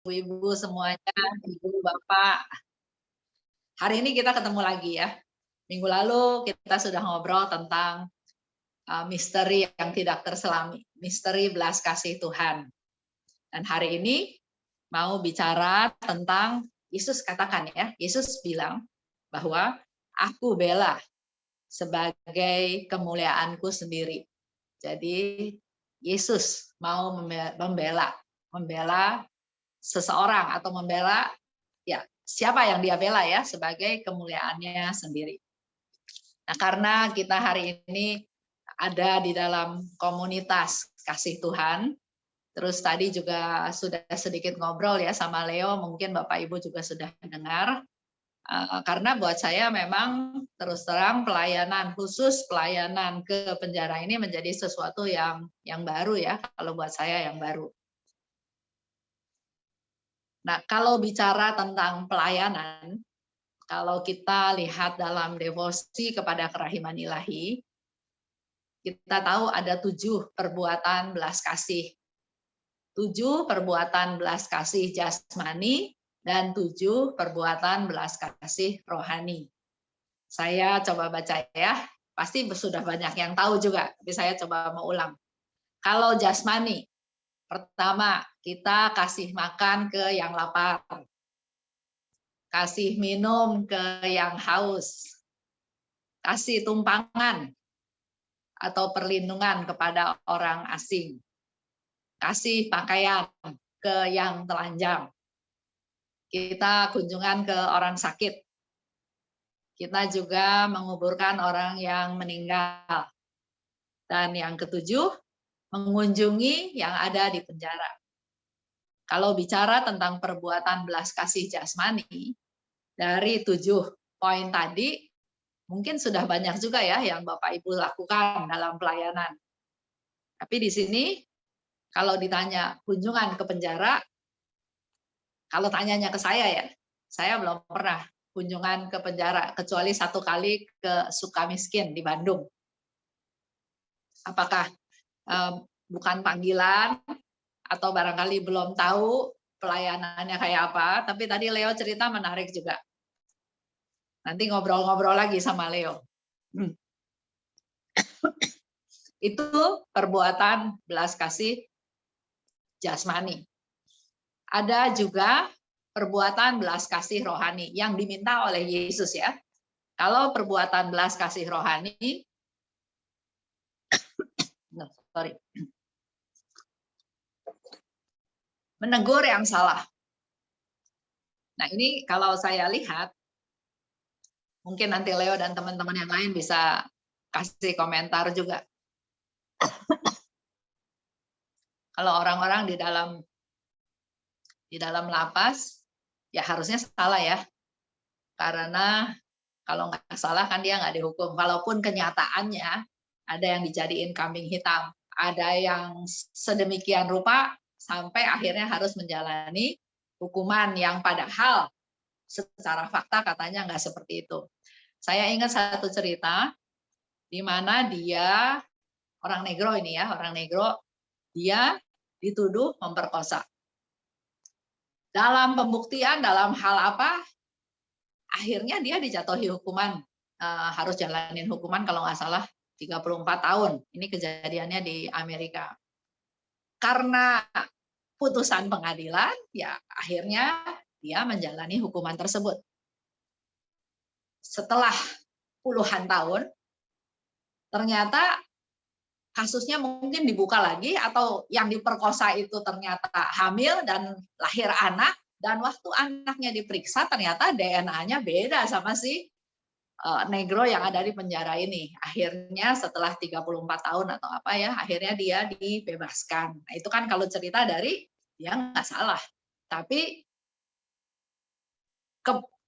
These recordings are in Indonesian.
ibu-ibu semuanya, ibu, bapak. Hari ini kita ketemu lagi ya. Minggu lalu kita sudah ngobrol tentang misteri yang tidak terselami, misteri belas kasih Tuhan. Dan hari ini mau bicara tentang Yesus katakan ya, Yesus bilang bahwa aku bela sebagai kemuliaanku sendiri. Jadi Yesus mau membela seseorang atau membela ya siapa yang dia bela ya sebagai kemuliaannya sendiri. Nah, karena kita hari ini ada di dalam komunitas kasih Tuhan, terus tadi juga sudah sedikit ngobrol ya sama Leo, mungkin Bapak Ibu juga sudah dengar. Karena buat saya memang terus terang pelayanan khusus pelayanan ke penjara ini menjadi sesuatu yang baru ya, kalau buat saya yang baru. Nah, kalau bicara tentang pelayanan, kalau kita lihat dalam devosi kepada kerahiman ilahi, kita tahu ada 7 perbuatan belas kasih. 7 perbuatan belas kasih jasmani dan 7 perbuatan belas kasih rohani. Saya coba baca ya, pasti sudah banyak yang tahu juga, tapi saya coba mau ulang. Kalau jasmani, pertama kita kasih makan ke yang lapar. Kasih minum ke yang haus. Kasih tumpangan atau perlindungan kepada orang asing. Kasih pakaian ke yang telanjang. Kita kunjungan ke orang sakit. Kita juga menguburkan orang yang meninggal. Dan yang ketujuh, mengunjungi yang ada di penjara. Kalau bicara tentang perbuatan belas kasih jasmani, dari 7 poin tadi, mungkin sudah banyak juga ya yang Bapak Ibu lakukan dalam pelayanan. Tapi di sini kalau ditanya kunjungan ke penjara, kalau tanyanya ke saya ya, saya belum pernah kunjungan ke penjara kecuali 1 kali ke Sukamiskin di Bandung. Apakah bukan panggilan atau barangkali belum tahu pelayanannya kayak apa, tapi tadi Leo cerita menarik juga. Nanti ngobrol-ngobrol lagi sama Leo. Itu perbuatan belas kasih jasmani. Ada juga perbuatan belas kasih rohani yang diminta oleh Yesus ya. Kalau perbuatan belas kasih rohani, menegur yang salah. Nah ini kalau saya lihat, mungkin nanti Leo dan teman-teman yang lain bisa kasih komentar juga. Kalau orang-orang di dalam lapas, ya harusnya salah ya. Karena kalau nggak salah kan dia nggak dihukum. Walaupun kenyataannya ada yang dijadiin kambing hitam. Ada yang sedemikian rupa sampai akhirnya harus menjalani hukuman yang padahal secara fakta katanya nggak seperti itu. Saya ingat satu cerita di mana dia orang negro ini ya, orang negro, dia dituduh memperkosa. Dalam pembuktian, dalam hal apa, akhirnya dia dijatuhi hukuman, harus jalanin hukuman kalau nggak salah 34 tahun. Ini kejadiannya di Amerika. Karena putusan pengadilan, ya akhirnya dia menjalani hukuman tersebut. Setelah puluhan tahun, ternyata kasusnya mungkin dibuka lagi atau yang diperkosa itu ternyata hamil dan lahir anak, dan waktu anaknya diperiksa ternyata DNA-nya beda sama si negro yang ada di penjara ini. Akhirnya setelah 34 tahun atau apa ya, akhirnya dia dibebaskan. Nah, itu kan kalau cerita dari dia nggak salah. Tapi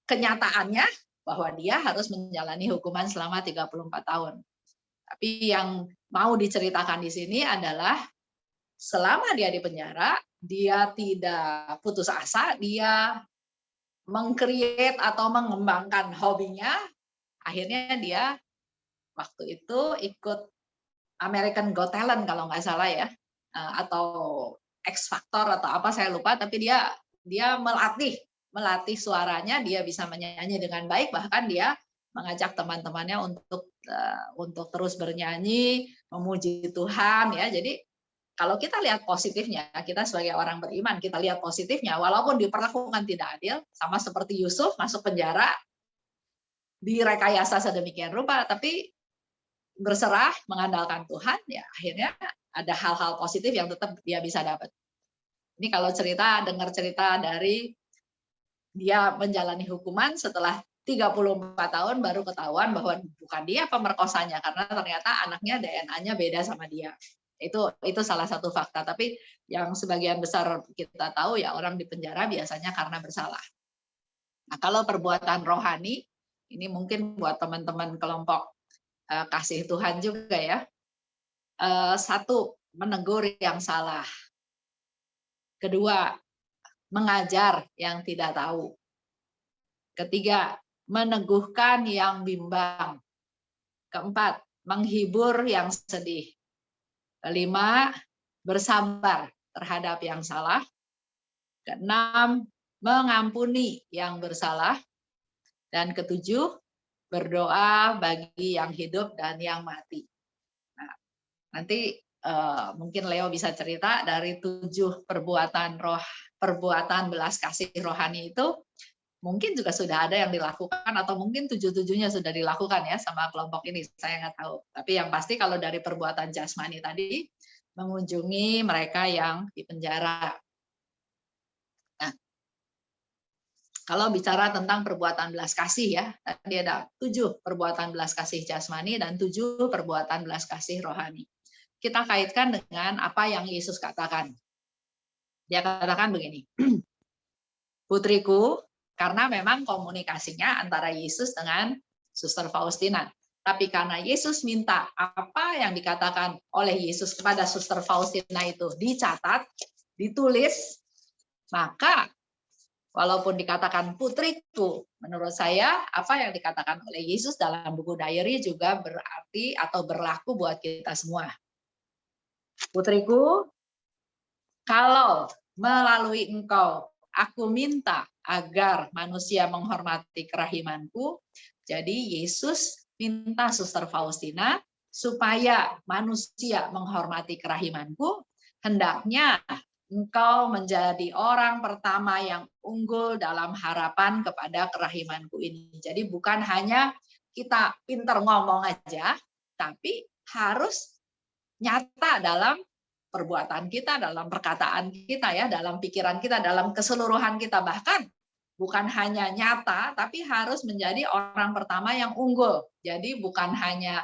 kenyataannya bahwa dia harus menjalani hukuman selama 34 tahun. Tapi yang mau diceritakan di sini adalah selama dia di penjara, dia tidak putus asa, dia meng-create atau mengembangkan hobinya. Akhirnya dia waktu itu ikut American Got Talent kalau nggak salah ya, atau X Factor atau apa saya lupa, tapi dia dia melatih suaranya, dia bisa menyanyi dengan baik, bahkan dia mengajak teman-temannya untuk terus bernyanyi, memuji Tuhan ya. Jadi kalau kita lihat positifnya, kita sebagai orang beriman, kita lihat positifnya, walaupun diperlakukan tidak adil, sama seperti Yusuf masuk penjara, direkayasa sedemikian rupa, tapi berserah, mengandalkan Tuhan, ya akhirnya ada hal-hal positif yang tetap dia bisa dapat. Ini kalau dengar cerita dari dia menjalani hukuman setelah 34 tahun baru ketahuan bahwa bukan dia pemerkosanya, karena ternyata anaknya DNA-nya beda sama dia. Itu salah satu fakta, tapi yang sebagian besar kita tahu ya orang di penjara biasanya karena bersalah. Nah, kalau perbuatan rohani, ini mungkin buat teman-teman kelompok kasih Tuhan juga ya. Satu, menegur yang salah. Kedua, mengajar yang tidak tahu. Ketiga, meneguhkan yang bimbang. Keempat, menghibur yang sedih. Kelima, bersabar terhadap yang salah. Keenam, mengampuni yang bersalah. Dan ketujuh, berdoa bagi yang hidup dan yang mati. Nah, nanti mungkin Leo bisa cerita dari 7 perbuatan belas kasih rohani itu, mungkin juga sudah ada yang dilakukan atau mungkin 7-7-nya sudah dilakukan ya sama kelompok ini, saya nggak tahu. Tapi yang pasti kalau dari perbuatan jasmani tadi, mengunjungi mereka yang di penjara. Nah, kalau bicara tentang perbuatan belas kasih ya, tadi ada 7 perbuatan belas kasih jasmani dan 7 perbuatan belas kasih rohani. Kita kaitkan dengan apa yang Yesus katakan. Dia katakan begini, putriku, karena memang komunikasinya antara Yesus dengan Suster Faustina. Tapi karena Yesus minta apa yang dikatakan oleh Yesus kepada Suster Faustina itu dicatat, ditulis, maka walaupun dikatakan putriku, menurut saya apa yang dikatakan oleh Yesus dalam buku diary juga berarti atau berlaku buat kita semua. Putriku, kalau melalui engkau aku minta agar manusia menghormati kerahimanku, jadi Yesus minta Suster Faustina supaya manusia menghormati kerahimanku, hendaknya engkau menjadi orang pertama yang unggul dalam harapan kepada kerahimanku ini. Jadi bukan hanya kita pintar ngomong aja, tapi harus nyata dalam perbuatan kita, dalam perkataan kita ya, dalam pikiran kita, dalam keseluruhan kita, bahkan bukan hanya nyata, tapi harus menjadi orang pertama yang unggul. Jadi bukan hanya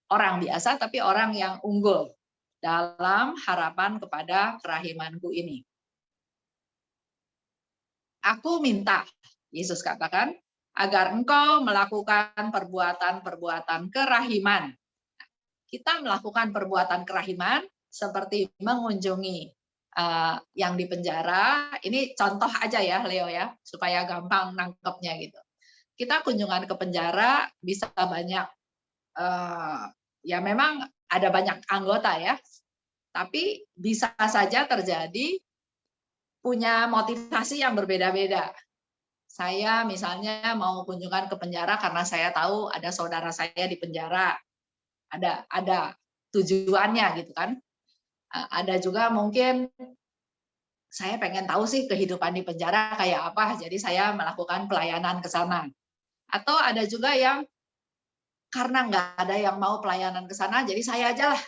orang biasa, tapi orang yang unggul dalam harapan kepada kerahimanku ini. Aku minta, Yesus katakan, agar engkau melakukan perbuatan-perbuatan kerahiman. Kita melakukan perbuatan kerahiman seperti mengunjungi yang di penjara. Ini contoh aja ya, Leo ya, supaya gampang nangkepnya gitu. Kita kunjungan ke penjara bisa banyak, ya memang ada banyak anggota ya, tapi bisa saja terjadi punya motivasi yang berbeda-beda. Saya misalnya mau kunjungan ke penjara karena saya tahu ada saudara saya di penjara. Ada tujuannya gitu kan. Ada juga mungkin saya pengen tahu sih kehidupan di penjara kayak apa, jadi saya melakukan pelayanan ke sana. Atau ada juga yang karena nggak ada yang mau pelayanan ke sana, jadi saya aja lah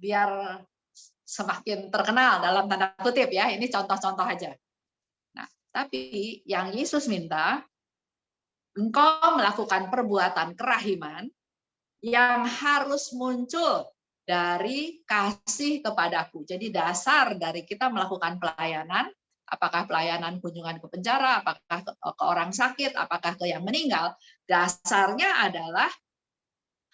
biar semakin terkenal dalam tanda kutip ya. Ini contoh-contoh aja. Nah, tapi yang Yesus minta, engkau melakukan perbuatan kerahiman yang harus muncul dari kasih kepadaku. Jadi dasar dari kita melakukan pelayanan, apakah pelayanan kunjungan ke penjara, apakah ke orang sakit, apakah ke yang meninggal, dasarnya adalah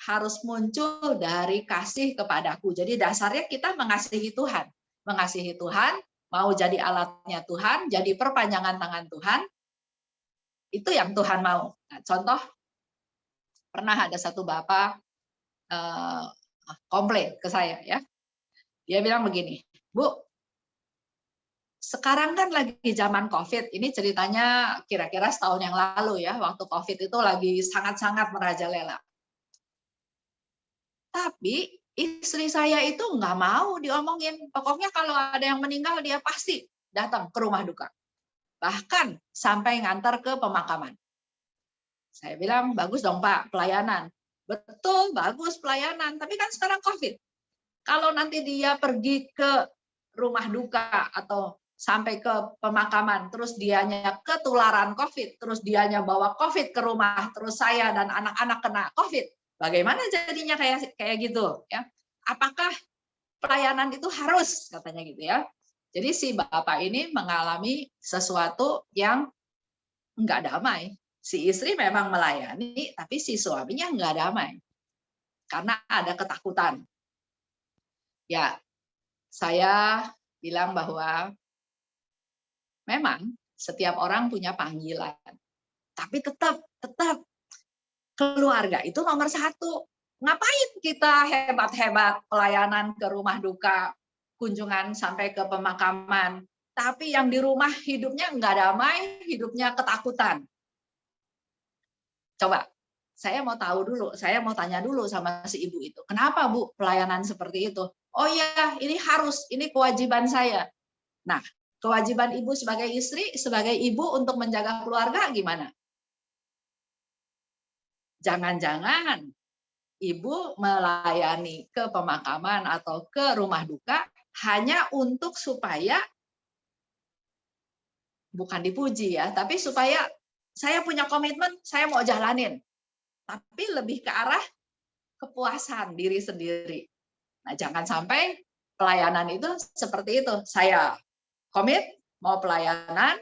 harus muncul dari kasih kepadaku. Jadi dasarnya kita mengasihi Tuhan. Mengasihi Tuhan, mau jadi alatnya Tuhan, jadi perpanjangan tangan Tuhan, itu yang Tuhan mau. Nah, contoh, pernah ada satu bapak komplain ke saya ya. Dia bilang begini, Bu, sekarang kan lagi zaman COVID, ini ceritanya kira-kira setahun yang lalu ya, waktu COVID itu lagi sangat-sangat merajalela. Tapi istri saya itu nggak mau diomongin, pokoknya kalau ada yang meninggal dia pasti datang ke rumah duka. Bahkan sampai ngantar ke pemakaman. Saya bilang, bagus dong Pak, pelayanan. Betul, bagus pelayanan, tapi kan sekarang COVID. Kalau nanti dia pergi ke rumah duka atau sampai ke pemakaman, terus dianya ketularan COVID, terus dianya bawa COVID ke rumah, terus saya dan anak-anak kena COVID, bagaimana jadinya kayak gitu ya? Apakah pelayanan itu harus katanya gitu ya? Jadi si bapak ini mengalami sesuatu yang nggak damai. Si istri memang melayani, tapi si suaminya nggak damai karena ada ketakutan. Ya, saya bilang bahwa memang setiap orang punya panggilan, tapi tetap keluarga itu nomor satu. Ngapain kita hebat-hebat pelayanan ke rumah duka, kunjungan sampai ke pemakaman, tapi yang di rumah hidupnya nggak damai, hidupnya ketakutan. Coba, saya mau tahu dulu, saya mau tanya dulu sama si ibu itu, kenapa Bu pelayanan seperti itu? Oh iya, ini harus, ini kewajiban saya. Nah, kewajiban ibu sebagai istri, sebagai ibu untuk menjaga keluarga gimana? Jangan-jangan ibu melayani ke pemakaman atau ke rumah duka hanya untuk supaya, bukan dipuji ya, tapi supaya saya punya komitmen, saya mau jalanin. Tapi lebih ke arah kepuasan diri sendiri. Nah, jangan sampai pelayanan itu seperti itu. Saya komit, mau pelayanan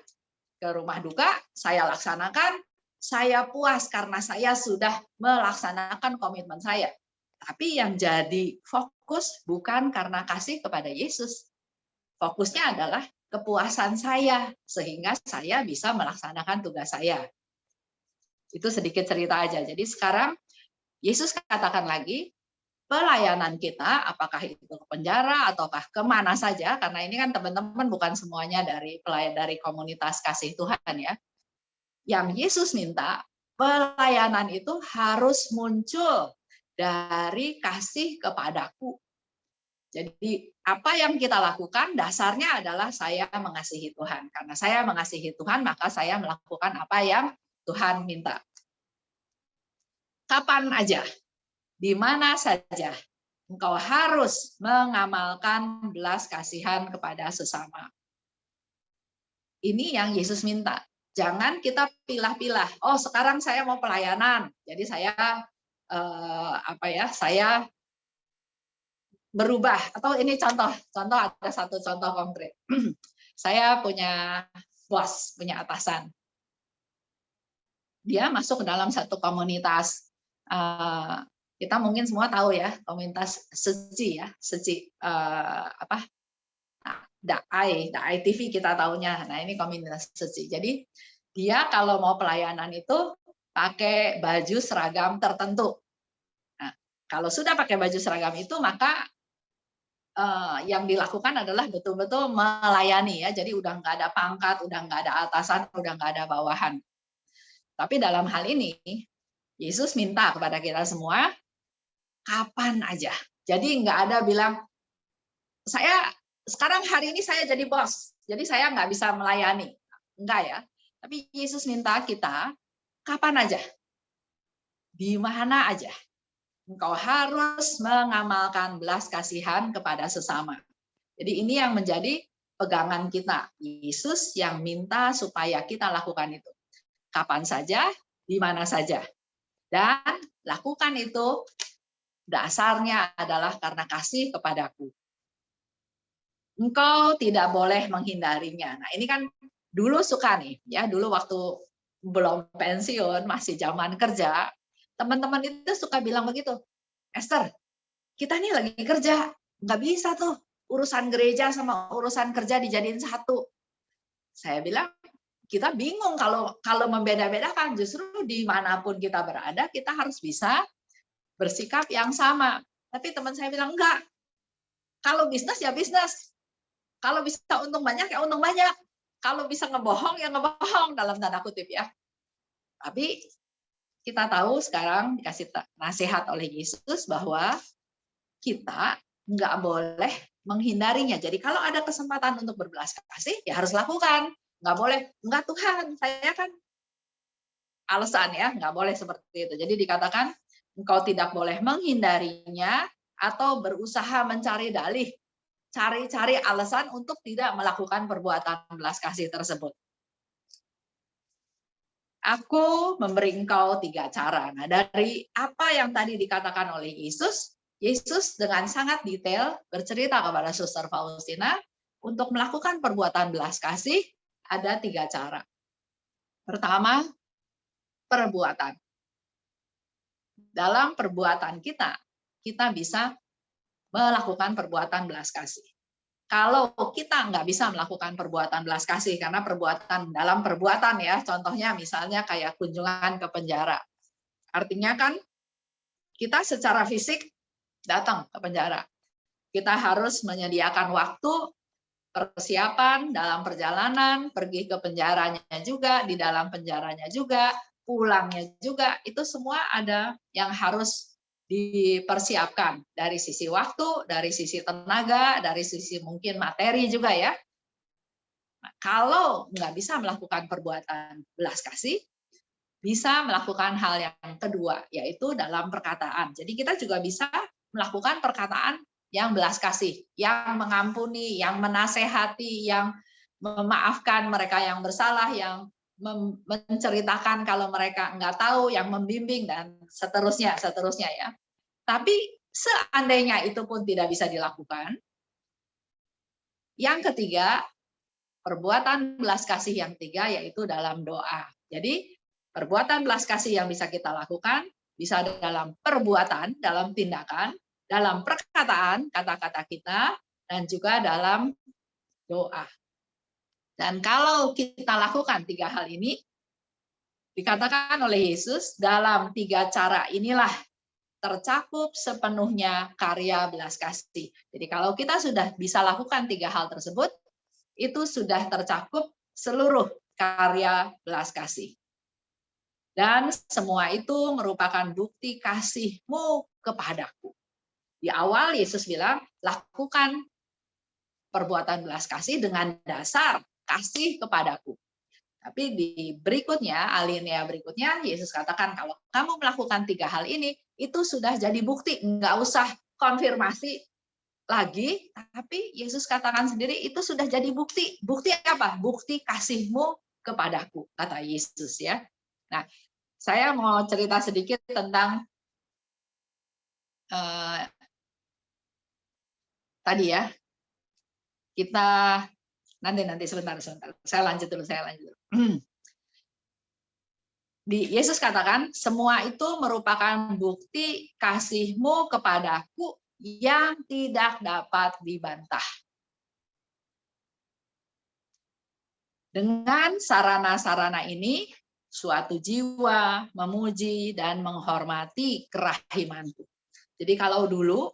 ke rumah duka, saya laksanakan, saya puas karena saya sudah melaksanakan komitmen saya. Tapi yang jadi fokus bukan karena kasih kepada Yesus. Fokusnya adalah kepuasan saya, sehingga saya bisa melaksanakan tugas saya. Itu sedikit cerita aja. Jadi sekarang Yesus katakan lagi, pelayanan kita, apakah itu ke penjara ataukah kemana saja, karena ini kan teman-teman bukan semuanya dari komunitas kasih Tuhan ya. Yang Yesus minta, pelayanan itu harus muncul dari kasih kepadaku. Jadi apa yang kita lakukan dasarnya adalah saya mengasihi Tuhan. Karena saya mengasihi Tuhan, maka saya melakukan apa yang Tuhan minta. Kapan aja, di mana saja, engkau harus mengamalkan belas kasihan kepada sesama. Ini yang Yesus minta. Jangan kita pilah-pilah. Oh, sekarang saya mau pelayanan. Jadi saya saya berubah. Atau ini contoh ada satu contoh konkret. Saya punya bos, punya atasan. Dia masuk ke dalam satu komunitas. Kita mungkin semua tahu ya, komunitas Seci ya, Seci Daai TV kita tahunya. Nah, ini komunitas Seci. Jadi dia kalau mau pelayanan itu pakai baju seragam tertentu. Nah, kalau sudah pakai baju seragam itu, maka yang dilakukan adalah betul-betul melayani ya. Jadi udah nggak ada pangkat, udah nggak ada atasan, udah nggak ada bawahan. Tapi dalam hal ini, Yesus minta kepada kita semua, kapan aja. Jadi nggak ada bilang, sekarang hari ini saya jadi bos, jadi saya nggak bisa melayani. Enggak ya. Tapi Yesus minta kita, kapan aja, di mana aja, engkau harus mengamalkan belas kasihan kepada sesama. Jadi ini yang menjadi pegangan kita. Yesus yang minta supaya kita lakukan itu. Kapan saja, di mana saja. Dan lakukan itu dasarnya adalah karena kasih kepadaku. Engkau tidak boleh menghindarinya. Nah, ini kan dulu suka nih, ya dulu waktu belum pensiun, masih zaman kerja, teman-teman itu suka bilang begitu, Esther, kita nih lagi kerja, nggak bisa tuh urusan gereja sama urusan kerja dijadiin satu. Saya bilang, kita bingung kalau membeda-bedakan, justru dimanapun kita berada, kita harus bisa bersikap yang sama. Tapi teman saya bilang, enggak, kalau bisnis ya bisnis, Kalau bisa untung banyak ya untung banyak. Kalau bisa ngebohong ya ngebohong dalam tanda kutip ya. Tapi kita tahu sekarang dikasih nasihat oleh Yesus bahwa kita nggak boleh menghindarinya. Jadi kalau ada kesempatan untuk berbelas kasih ya harus lakukan. Nggak boleh, enggak Tuhan, saya kan alasan ya, nggak boleh seperti itu. Jadi dikatakan engkau tidak boleh menghindarinya atau berusaha mencari dalih, cari-cari alasan untuk tidak melakukan perbuatan belas kasih tersebut. Aku memberi engkau 3 cara. Nah, dari apa yang tadi dikatakan oleh Yesus, Yesus dengan sangat detail bercerita kepada Suster Faustina untuk melakukan perbuatan belas kasih ada 3 cara. Pertama, perbuatan. Dalam perbuatan kita bisa melakukan perbuatan belas kasih. Kalau kita nggak bisa melakukan perbuatan belas kasih, karena perbuatan dalam perbuatan ya, contohnya misalnya kayak kunjungan ke penjara. Artinya kan kita secara fisik datang ke penjara. Kita harus menyediakan waktu, persiapan dalam perjalanan, pergi ke penjaranya juga, di dalam penjaranya juga, pulangnya juga, itu semua ada yang harus dipersiapkan dari sisi waktu, dari sisi tenaga, dari sisi mungkin materi juga ya. Nah, kalau nggak bisa melakukan perbuatan belas kasih, bisa melakukan hal yang kedua, yaitu dalam perkataan. Jadi kita juga bisa melakukan perkataan yang belas kasih, yang mengampuni, yang menasehati, yang memaafkan mereka yang bersalah, yang menceritakan kalau mereka nggak tahu, yang membimbing dan seterusnya ya. Tapi seandainya itu pun tidak bisa dilakukan, yang ketiga, perbuatan belas kasih yang ketiga yaitu dalam doa. Jadi perbuatan belas kasih yang bisa kita lakukan bisa dalam perbuatan, dalam tindakan, dalam perkataan, kata-kata kita, dan juga dalam doa. Dan kalau kita lakukan 3 hal ini, dikatakan oleh Yesus, dalam 3 cara inilah tercakup sepenuhnya karya belas kasih. Jadi kalau kita sudah bisa lakukan 3 hal tersebut, itu sudah tercakup seluruh karya belas kasih. Dan semua itu merupakan bukti kasih-Mu kepadaku. Di awal Yesus bilang, lakukan perbuatan belas kasih dengan dasar kasih kepadaku. Tapi di berikutnya, alinea berikutnya, Yesus katakan kalau kamu melakukan 3 hal ini, itu sudah jadi bukti, nggak usah konfirmasi lagi, tapi Yesus katakan sendiri itu sudah jadi bukti. Bukti apa? Bukti kasih-Mu kepadaku, kata Yesus ya. Nah, saya mau cerita sedikit tentang tadi ya. Kita nanti sebentar. Saya lanjut dulu. Yesus katakan, semua itu merupakan bukti kasih-Mu kepadaku yang tidak dapat dibantah. Dengan sarana-sarana ini, suatu jiwa memuji dan menghormati kerahimanku. Jadi kalau dulu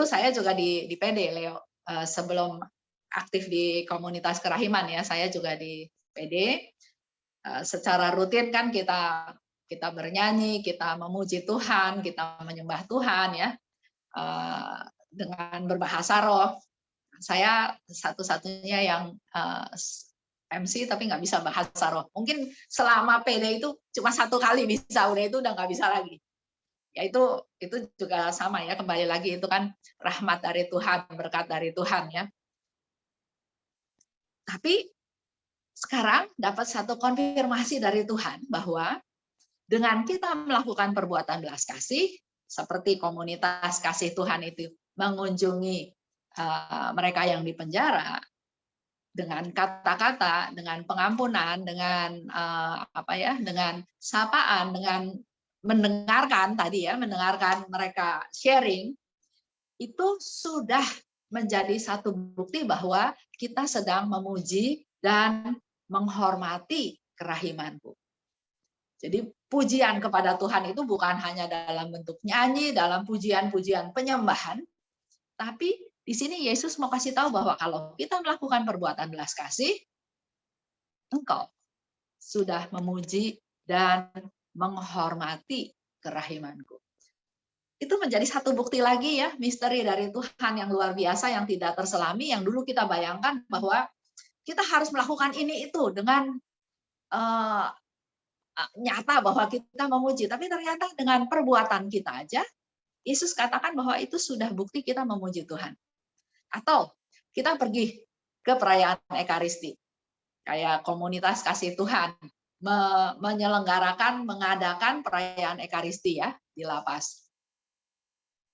saya juga di PD, Leo, sebelum aktif di komunitas kerahiman ya, saya juga di PD. Secara rutin kan kita bernyanyi, kita memuji Tuhan, kita menyembah Tuhan ya, dengan berbahasa roh. Saya satu-satunya yang MC tapi nggak bisa bahasa roh. Mungkin selama PD itu cuma 1 kali bisa, udah itu udah nggak bisa lagi. Ya itu juga sama ya, kembali lagi itu kan rahmat dari Tuhan, berkat dari Tuhan ya. Tapi sekarang dapat satu konfirmasi dari Tuhan bahwa dengan kita melakukan perbuatan belas kasih, seperti komunitas kasih Tuhan itu mengunjungi mereka yang di penjara dengan kata-kata, dengan pengampunan, dengan dengan sapaan, dengan mendengarkan tadi ya, mendengarkan mereka sharing, itu sudah menjadi satu bukti bahwa kita sedang memuji dan menghormati kerahimanku. Jadi pujian kepada Tuhan itu bukan hanya dalam bentuk nyanyi, dalam pujian-pujian penyembahan, tapi Di sini Yesus mau kasih tahu bahwa kalau kita melakukan perbuatan belas kasih, engkau sudah memuji dan menghormati kerahimanku. Itu menjadi satu bukti lagi ya, misteri dari Tuhan yang luar biasa, yang tidak terselami, yang dulu kita bayangkan bahwa kita harus melakukan ini itu dengan uh, nyata bahwa kita memuji. Tapi ternyata dengan perbuatan kita aja, Yesus katakan bahwa itu sudah bukti kita memuji Tuhan. Atau kita pergi ke perayaan Ekaristi, kayak komunitas kasih Tuhan, menyelenggarakan, mengadakan perayaan Ekaristi ya di lapas.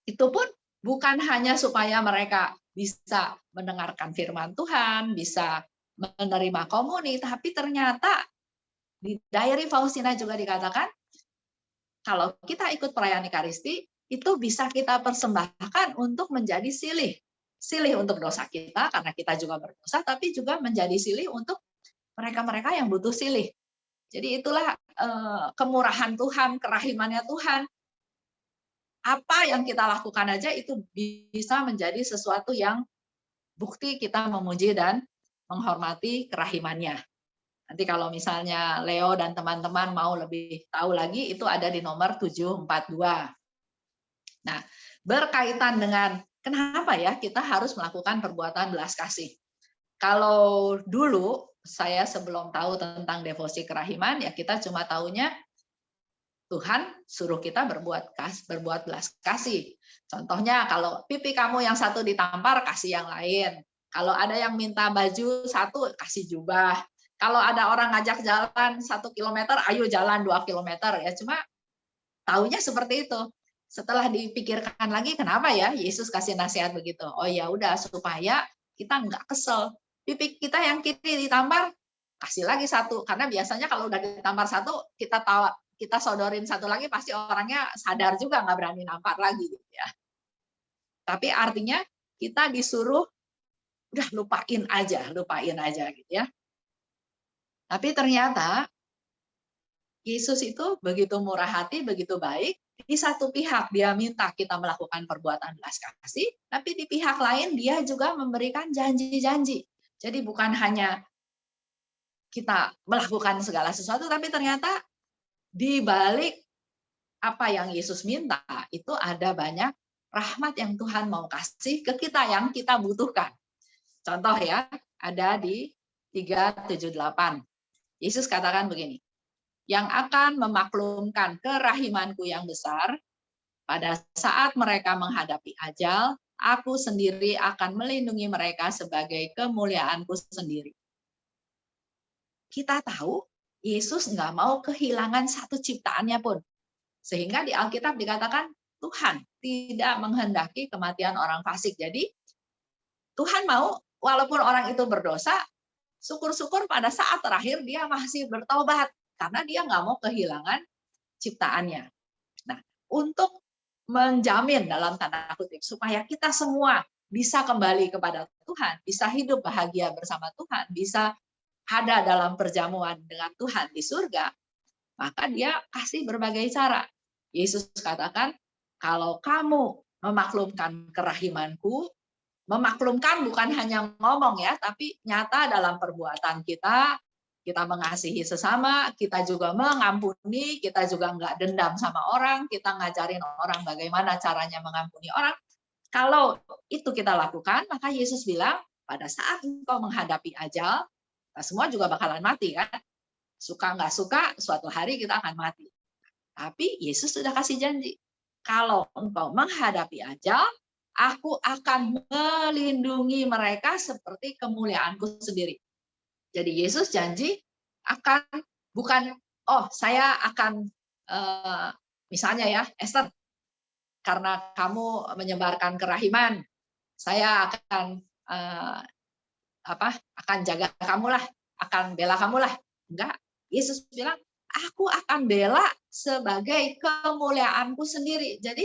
Itu pun bukan hanya supaya mereka bisa mendengarkan firman Tuhan, bisa menerima komuni, tapi ternyata di Diary Faustina juga dikatakan, kalau kita ikut perayaan Ekaristi, itu bisa kita persembahkan untuk menjadi silih. Silih untuk dosa kita, karena kita juga berdosa, tapi juga menjadi silih untuk mereka-mereka yang butuh silih. Jadi itulah kemurahan Tuhan, kerahimannya Tuhan. Apa yang kita lakukan aja itu bisa menjadi sesuatu yang bukti kita memuji dan menghormati kerahimannya. Nanti kalau misalnya Leo dan teman-teman mau lebih tahu lagi, itu ada di nomor 742. Nah, berkaitan dengan kenapa ya kita harus melakukan perbuatan belas kasih. Kalau dulu saya sebelum tahu tentang devosi kerahiman, ya kita cuma tahunya Tuhan suruh kita berbuat belas kasih. Contohnya kalau pipi kamu yang satu ditampar, kasih yang lain. Kalau ada yang minta baju satu, kasih jubah. Kalau ada orang ngajak jalan 1 kilometer, ayo jalan 2 kilometer. Ya cuma taunya seperti itu. Setelah dipikirkan lagi, kenapa ya Yesus kasih nasihat begitu? Oh ya udah, supaya kita nggak kesel. Pipi kita yang kiri ditampar, kasih lagi satu. Karena biasanya kalau udah ditampar satu, kita sodorin satu lagi, pasti orangnya sadar juga nggak berani nampar lagi. Gitu ya. Tapi artinya kita disuruh, udah lupain aja gitu ya. Tapi ternyata Yesus itu begitu murah hati, begitu baik. Di satu pihak dia minta kita melakukan perbuatan belas kasih, tapi di pihak lain dia juga memberikan janji-janji. Jadi bukan hanya kita melakukan segala sesuatu, tapi ternyata di balik apa yang Yesus minta, itu ada banyak rahmat yang Tuhan mau kasih ke kita yang kita butuhkan. Contoh ya, ada di 378. Yesus katakan begini, yang akan memaklumkan kerahimanku yang besar, pada saat mereka menghadapi ajal, aku sendiri akan melindungi mereka sebagai kemuliaanku sendiri. Kita tahu Yesus nggak mau kehilangan satu ciptaannya pun. Sehingga di Alkitab dikatakan Tuhan tidak menghendaki kematian orang fasik. Jadi Tuhan mau walaupun orang itu berdosa, syukur-syukur pada saat terakhir dia masih bertobat. Karena dia nggak mau kehilangan ciptaannya. Nah, untuk menjamin dalam tanda kutip supaya kita semua bisa kembali kepada Tuhan, bisa hidup bahagia bersama Tuhan, bisa ada dalam perjamuan dengan Tuhan di surga, maka dia kasih berbagai cara. Yesus katakan, kalau kamu memaklumkan kerahimanku, memaklumkan bukan hanya ngomong ya, tapi nyata dalam perbuatan kita mengasihi sesama, kita juga mengampuni, kita juga nggak dendam sama orang, kita ngajarin orang bagaimana caranya mengampuni orang. Kalau itu kita lakukan, maka Yesus bilang, pada saat engkau menghadapi ajal, kita semua juga bakalan mati kan. Suka nggak suka, suatu hari kita akan mati. Tapi Yesus sudah kasih janji, kalau engkau menghadapi ajal, aku akan melindungi mereka seperti kemuliaanku sendiri. Jadi Yesus janji akan bukan, oh saya akan misalnya ya Esther, karena kamu menyebarkan kerahiman, saya akan akan jaga kamu lah, akan bela kamu lah. Enggak, Yesus bilang aku akan bela sebagai kemuliaanku sendiri. Jadi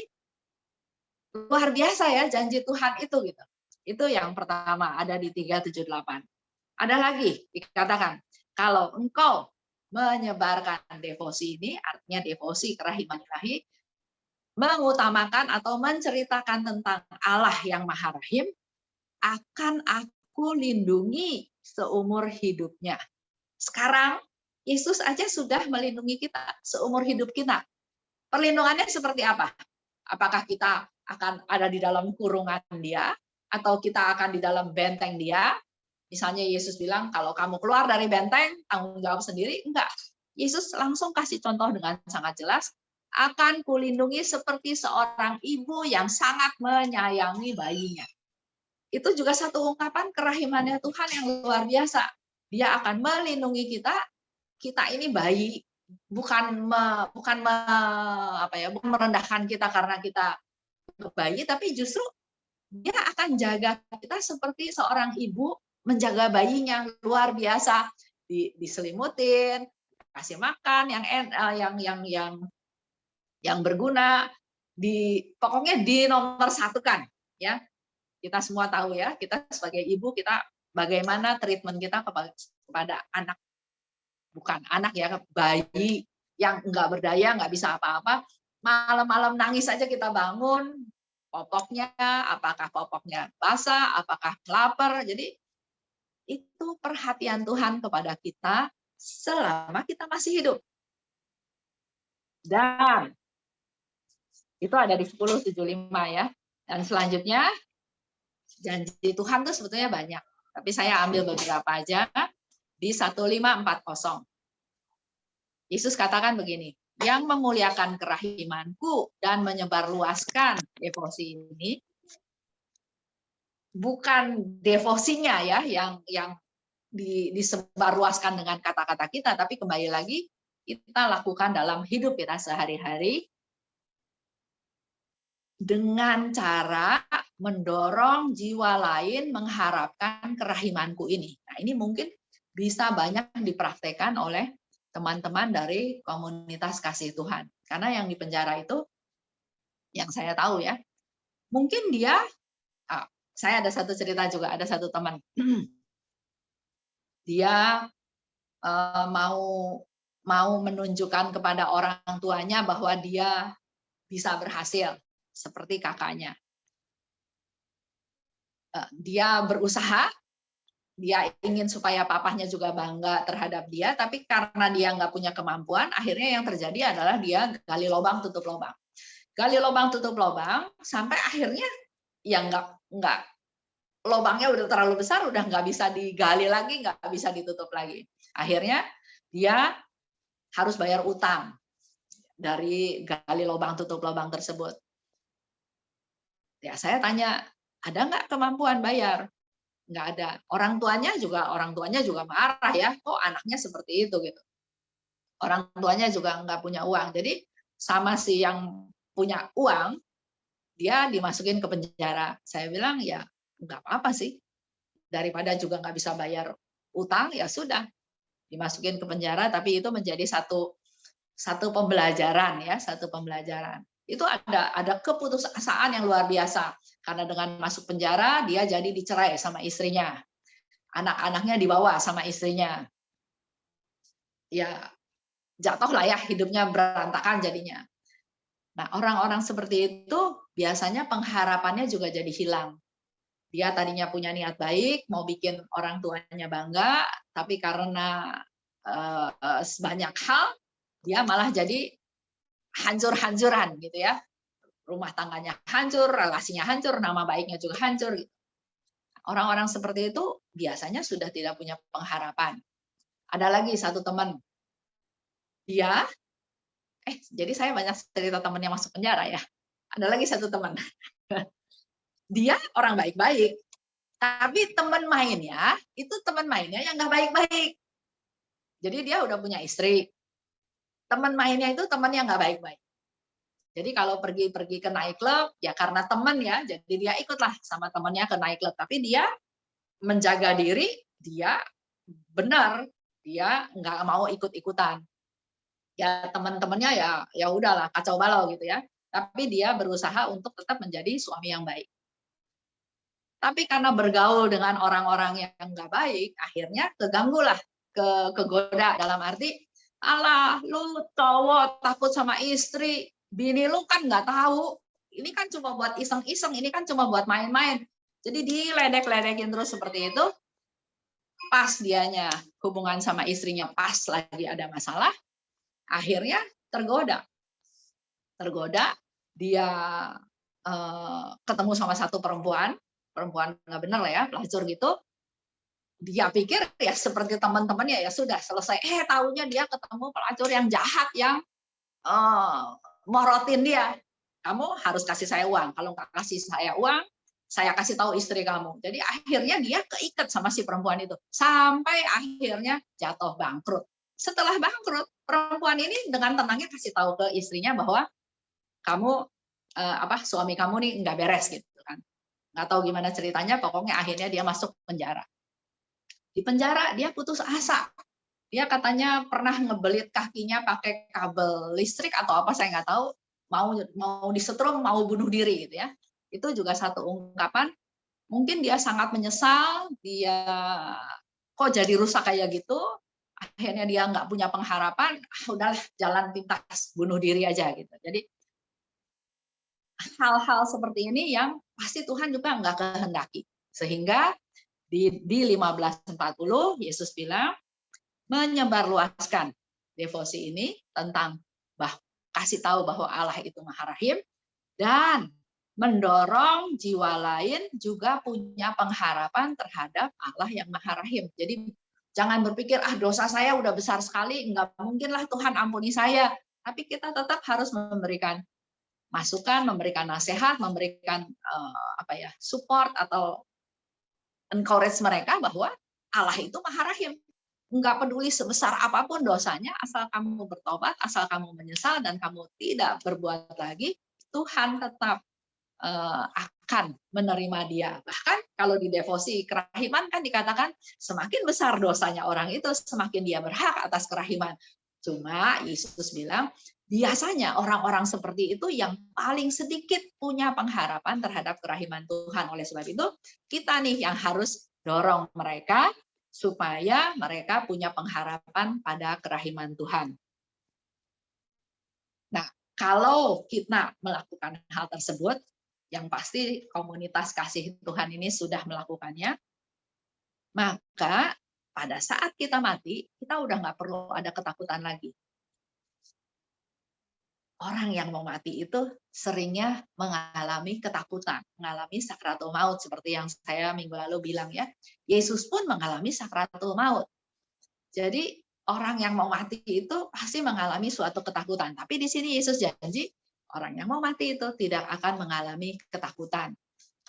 luar biasa ya janji Tuhan itu gitu. Itu yang pertama ada di 378. Ada lagi dikatakan, kalau engkau menyebarkan devosi ini, artinya devosi kerahiman ilahi, mengutamakan atau menceritakan tentang Allah yang Maha Rahim, akan aku lindungi seumur hidupnya. Sekarang Yesus aja sudah melindungi kita seumur hidup kita. Perlindungannya seperti apa? Apakah kita akan ada di dalam kurungan dia, atau kita akan di dalam benteng dia? Misalnya Yesus bilang, kalau kamu keluar dari benteng, tanggung jawab sendiri. Enggak. Yesus langsung kasih contoh dengan sangat jelas, akan kulindungi seperti seorang ibu yang sangat menyayangi bayinya. Itu juga satu ungkapan kerahimannya Tuhan yang luar biasa. Dia akan melindungi kita. Kita ini bayi, bukan merendahkan kita karena kita bayi, tapi justru dia akan jaga kita seperti seorang ibu menjaga bayinya. Luar biasa. Diselimutin, kasih makan yang berguna, pokoknya dinomor satukan, ya. Kita semua tahu ya, kita sebagai ibu, kita bagaimana treatment kita kepada anak, bukan anak ya, bayi yang nggak berdaya, nggak bisa apa-apa, malam-malam nangis aja kita bangun, popoknya, apakah popoknya basah, apakah lapar. Jadi itu perhatian Tuhan kepada kita selama kita masih hidup. Dan itu ada di 10:75 ya. Dan selanjutnya, janji Tuhan itu sebetulnya banyak. Tapi saya ambil beberapa aja di 1540. Yesus katakan begini, yang memuliakan kerahimanku dan menyebarluaskan devosi ini, bukan devosinya ya yang disebarluaskan dengan kata-kata kita, tapi kembali lagi kita lakukan dalam hidup kita sehari-hari dengan cara mendorong jiwa lain mengharapkan kerahimanku ini. Nah, ini mungkin bisa banyak dipraktekkan oleh teman-teman dari komunitas kasih Tuhan. Karena yang di penjara itu, yang saya tahu ya, mungkin dia, saya ada satu cerita juga, ada satu teman, dia mau menunjukkan kepada orang tuanya bahwa dia bisa berhasil seperti kakaknya. Dia berusaha, dia ingin supaya papahnya juga bangga terhadap dia, tapi karena dia nggak punya kemampuan, akhirnya yang terjadi adalah dia gali lubang tutup lubang. Gali lubang tutup lubang sampai akhirnya ya nggak lubangnya udah terlalu besar, udah nggak bisa digali lagi, nggak bisa ditutup lagi. Akhirnya dia harus bayar utang dari gali lubang tutup lubang tersebut. Ya saya tanya, ada nggak kemampuan bayar? Nggak ada. Orang tuanya juga marah ya, kok anaknya seperti itu gitu. Orang tuanya juga nggak punya uang. Jadi sama si yang punya uang, dia dimasukin ke penjara. Saya bilang ya nggak apa-apa sih. Daripada juga nggak bisa bayar utang, ya sudah dimasukin ke penjara. Tapi itu menjadi satu pembelajaran ya, satu pembelajaran. Itu ada keputusasaan yang luar biasa. Karena dengan masuk penjara, dia jadi dicerai sama istrinya. Anak-anaknya dibawa sama istrinya. Ya, jatuhlah ya, hidupnya berantakan jadinya. Nah, orang-orang seperti itu biasanya pengharapannya juga jadi hilang. Dia tadinya punya niat baik, mau bikin orang tuanya bangga, tapi karena sebanyak hal, dia malah jadi hancur-hancuran gitu ya. Rumah tangganya hancur, relasinya hancur, nama baiknya juga hancur. Gitu. Orang-orang seperti itu biasanya sudah tidak punya pengharapan. Ada lagi satu teman, dia, jadi saya banyak cerita teman yang masuk penjara ya. Ada lagi satu teman, dia orang baik-baik, tapi teman mainnya itu teman mainnya yang nggak baik-baik. Jadi dia udah punya istri, teman mainnya itu teman yang nggak baik-baik. Jadi kalau pergi ke night club, ya karena teman ya, jadi dia ikutlah sama temannya ke night club. Tapi dia menjaga diri, dia benar, dia nggak mau ikut-ikutan. Ya teman-temannya ya udahlah kacau balau gitu ya. Tapi dia berusaha untuk tetap menjadi suami yang baik. Tapi karena bergaul dengan orang-orang yang nggak baik, akhirnya keganggulah, kegoda dalam arti, alah lu cowok takut sama istri, bini lu kan nggak tahu, ini kan cuma buat iseng-iseng, ini kan cuma buat main-main. Jadi diledek-ledekin terus seperti itu, pas dianya hubungan sama istrinya pas lagi ada masalah, akhirnya tergoda. Tergoda, dia ketemu sama satu perempuan nggak benar lah ya, pelacur gitu. Dia pikir ya seperti teman-temannya ya sudah selesai. Taunya dia ketemu pelacur yang jahat yang morotin dia. Kamu harus kasih saya uang. Kalau nggak kasih saya uang, saya kasih tahu istri kamu. Jadi akhirnya dia keikat sama si perempuan itu sampai akhirnya jatuh bangkrut. Setelah bangkrut, perempuan ini dengan tenangnya kasih tahu ke istrinya bahwa kamu suami kamu nih nggak beres gitu kan. Nggak tahu gimana ceritanya, pokoknya akhirnya dia masuk penjara. Di penjara dia putus asa. Dia katanya pernah ngebelit kakinya pakai kabel listrik atau apa saya nggak tahu, mau disetrum, mau bunuh diri gitu ya. Itu juga satu ungkapan. Mungkin dia sangat menyesal, dia kok jadi rusak kayak gitu, akhirnya dia nggak punya pengharapan, udahlah jalan pintas bunuh diri aja gitu. Jadi hal-hal seperti ini yang pasti Tuhan juga nggak kehendaki. Sehingga di 15:40 Yesus bilang, menyebarluaskan devosi ini tentang kasih tahu bahwa Allah itu Maha Rahim dan mendorong jiwa lain juga punya pengharapan terhadap Allah yang Maha Rahim. Jadi jangan berpikir dosa saya udah besar sekali, nggak mungkinlah Tuhan ampuni saya. Tapi kita tetap harus memberikan masukan, memberikan nasihat, memberikan support atau encourage mereka bahwa Allah itu Maha Rahim. Enggak peduli sebesar apapun dosanya, asal kamu bertobat, asal kamu menyesal dan kamu tidak berbuat lagi, Tuhan tetap akan menerima dia. Bahkan kalau di devosi kerahiman kan dikatakan semakin besar dosanya orang itu, semakin dia berhak atas kerahiman. Cuma Yesus bilang, biasanya orang-orang seperti itu yang paling sedikit punya pengharapan terhadap kerahiman Tuhan. Oleh sebab itu, kita nih yang harus dorong mereka supaya mereka punya pengharapan pada kerahiman Tuhan. Nah, kalau kita melakukan hal tersebut, yang pasti komunitas kasih Tuhan ini sudah melakukannya, maka pada saat kita mati, kita udah nggak perlu ada ketakutan lagi. Orang yang mau mati itu seringnya mengalami ketakutan, mengalami sakratul maut seperti yang saya minggu lalu bilang ya. Yesus pun mengalami sakratul maut. Jadi orang yang mau mati itu pasti mengalami suatu ketakutan. Tapi di sini Yesus janji orang yang mau mati itu tidak akan mengalami ketakutan.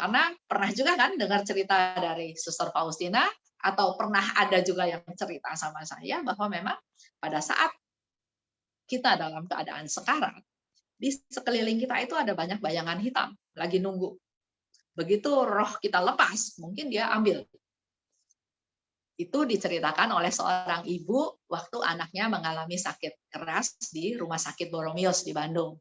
Karena pernah juga kan dengar cerita dari Suster Faustina atau pernah ada juga yang cerita sama saya bahwa memang pada saat kita dalam keadaan sekarat, di sekeliling kita itu ada banyak bayangan hitam lagi nunggu. Begitu roh kita lepas, mungkin dia ambil. Itu diceritakan oleh seorang ibu waktu anaknya mengalami sakit keras di Rumah Sakit Boromius di Bandung.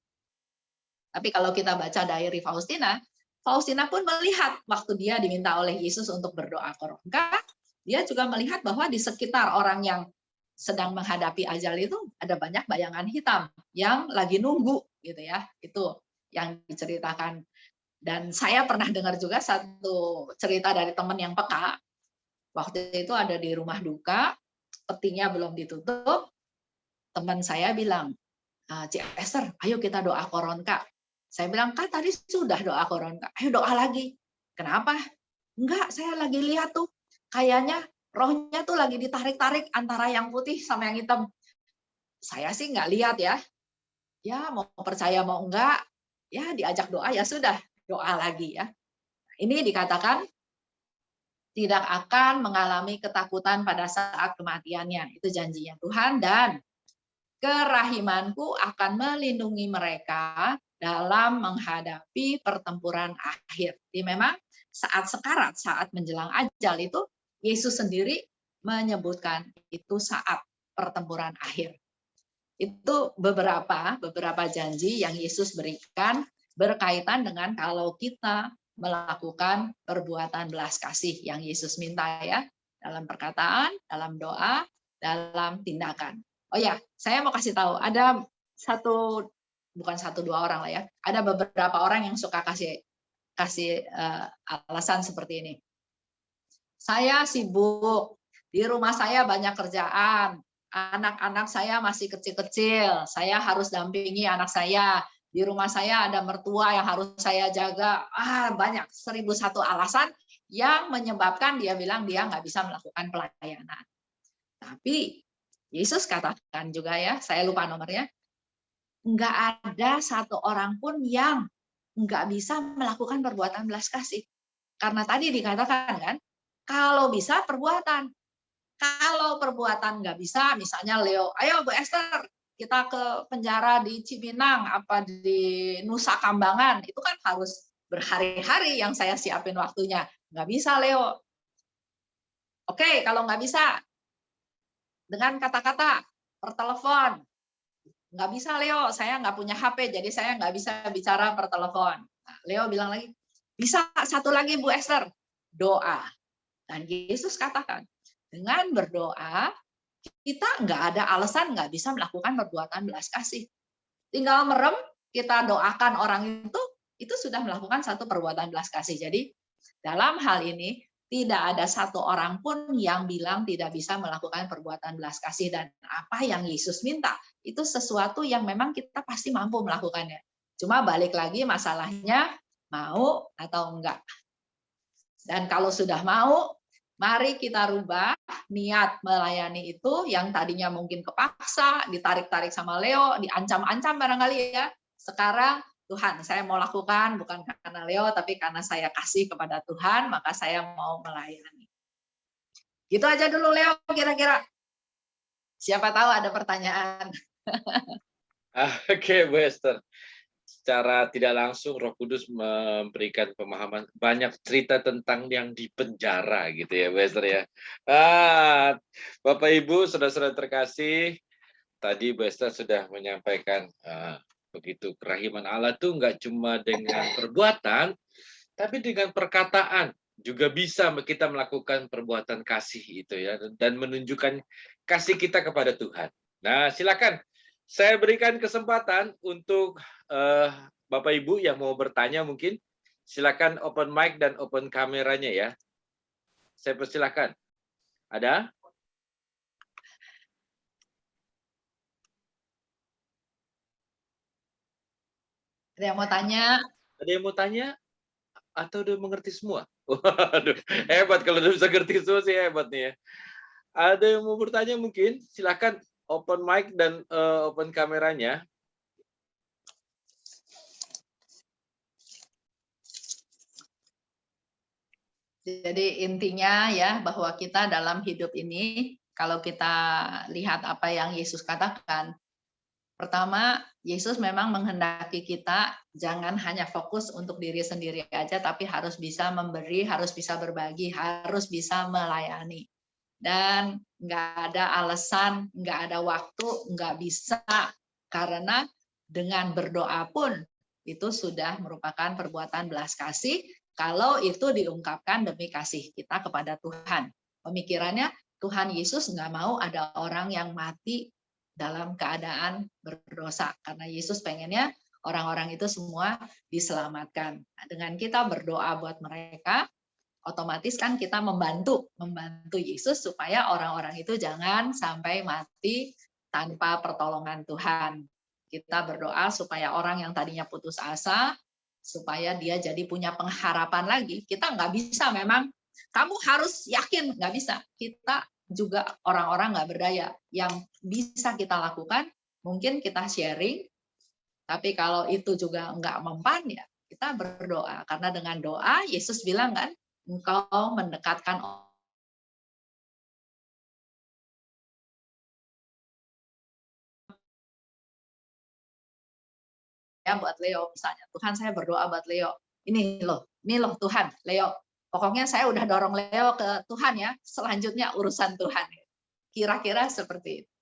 Tapi kalau kita baca diary Faustina, Faustina pun melihat waktu dia diminta oleh Yesus untuk berdoa koronka, dia juga melihat bahwa di sekitar orang yang sedang menghadapi ajal itu ada banyak bayangan hitam yang lagi nunggu gitu ya. Itu yang diceritakan. Dan saya pernah dengar juga satu cerita dari teman yang peka. Waktu itu ada di rumah duka, petinya belum ditutup. Teman saya bilang, Cik Esther, ayo kita doa koronka. Saya bilang, kan tadi sudah doa koronka, ayo doa lagi. Kenapa? Enggak, saya lagi lihat tuh, kayaknya rohnya tuh lagi ditarik-tarik antara yang putih sama yang hitam. Saya sih nggak lihat ya. Ya mau percaya mau enggak, ya diajak doa ya sudah, doa lagi ya. Ini dikatakan tidak akan mengalami ketakutan pada saat kematiannya. Itu janjinya Tuhan dan kerahimanku akan melindungi mereka dalam menghadapi pertempuran akhir. Jadi memang saat sekarat, saat menjelang ajal itu, Yesus sendiri menyebutkan itu saat pertempuran akhir. Itu beberapa janji yang Yesus berikan berkaitan dengan kalau kita melakukan perbuatan belas kasih yang Yesus minta ya, dalam perkataan, dalam doa, dalam tindakan. Oh ya, saya mau kasih tahu, bukan satu dua orang lah ya, ada beberapa orang yang suka kasih kasih alasan seperti ini. Saya sibuk, di rumah saya banyak kerjaan, anak-anak saya masih kecil-kecil, saya harus dampingi anak saya, di rumah saya ada mertua yang harus saya jaga, banyak 1001 alasan yang menyebabkan dia bilang dia nggak bisa melakukan pelayanan. Tapi Yesus katakan juga ya, saya lupa nomornya, nggak ada satu orang pun yang nggak bisa melakukan perbuatan belas kasih. Karena tadi dikatakan kan, kalau bisa perbuatan. Kalau perbuatan nggak bisa, misalnya Leo, ayo Bu Esther, kita ke penjara di Cipinang, apa di Nusa Kambangan, itu kan harus berhari-hari yang saya siapin waktunya. Nggak bisa Leo. Oke, kalau nggak bisa, dengan kata-kata, per telepon. Nggak bisa Leo, saya nggak punya HP, jadi saya nggak bisa bicara per telepon. Nah, Leo bilang lagi, bisa satu lagi Bu Esther, doa. Dan Yesus katakan, dengan berdoa, kita nggak ada alasan nggak bisa melakukan perbuatan belas kasih. Tinggal merem, kita doakan orang itu sudah melakukan satu perbuatan belas kasih. Jadi dalam hal ini, tidak ada satu orang pun yang bilang tidak bisa melakukan perbuatan belas kasih. Dan apa yang Yesus minta, itu sesuatu yang memang kita pasti mampu melakukannya. Cuma balik lagi masalahnya, mau atau enggak. Dan kalau sudah mau, mari kita rubah niat melayani itu yang tadinya mungkin kepaksa, ditarik-tarik sama Leo, diancam-ancam barangkali ya. Sekarang, Tuhan, saya mau lakukan bukan karena Leo, tapi karena saya kasih kepada Tuhan, maka saya mau melayani. Gitu aja dulu Leo, kira-kira. Siapa tahu ada pertanyaan. Oke, Bu Esther. Secara tidak langsung Roh Kudus memberikan pemahaman, banyak cerita tentang yang di penjara gitu ya Bu Esther ya. Bapak Ibu, saudara-saudara terkasih, tadi Bu Esther sudah menyampaikan begitu kerahiman Allah tuh nggak cuma dengan perbuatan, tapi dengan perkataan juga bisa kita melakukan perbuatan kasih itu ya, dan menunjukkan kasih kita kepada Tuhan. Nah, silakan. Saya berikan kesempatan untuk Bapak Ibu yang mau bertanya mungkin. Silakan open mic dan open kameranya ya. Saya persilakan. Ada? Ada yang mau tanya? Ada yang mau tanya? Atau udah mengerti semua? Waduh, hebat kalau udah bisa ngerti semua sih hebat nih ya. Ada yang mau bertanya mungkin? Silakan open mic dan open kameranya. Jadi intinya ya bahwa kita dalam hidup ini, kalau kita lihat apa yang Yesus katakan, pertama, Yesus memang menghendaki kita jangan hanya fokus untuk diri sendiri aja, tapi harus bisa memberi, harus bisa berbagi, harus bisa melayani. Dan nggak ada alasan, nggak ada waktu, nggak bisa. Karena dengan berdoa pun itu sudah merupakan perbuatan belas kasih, kalau itu diungkapkan demi kasih kita kepada Tuhan. Pemikirannya, Tuhan Yesus nggak mau ada orang yang mati dalam keadaan berdosa. Karena Yesus pengennya orang-orang itu semua diselamatkan. Nah, dengan kita berdoa buat mereka, otomatis kan kita membantu Yesus supaya orang-orang itu jangan sampai mati tanpa pertolongan Tuhan. Kita berdoa supaya orang yang tadinya putus asa, supaya dia jadi punya pengharapan lagi. Kita nggak bisa memang, kamu harus yakin, nggak bisa. Kita juga orang-orang nggak berdaya. Yang bisa kita lakukan, mungkin kita sharing, tapi kalau itu juga nggak mempan, ya kita berdoa. Karena dengan doa, Yesus bilang kan, engkau mendekatkan ya buat Leo misalnya. Tuhan, saya berdoa buat Leo. Ini loh Tuhan, Leo. Pokoknya saya udah dorong Leo ke Tuhan ya. Selanjutnya urusan Tuhan. Kira-kira seperti itu.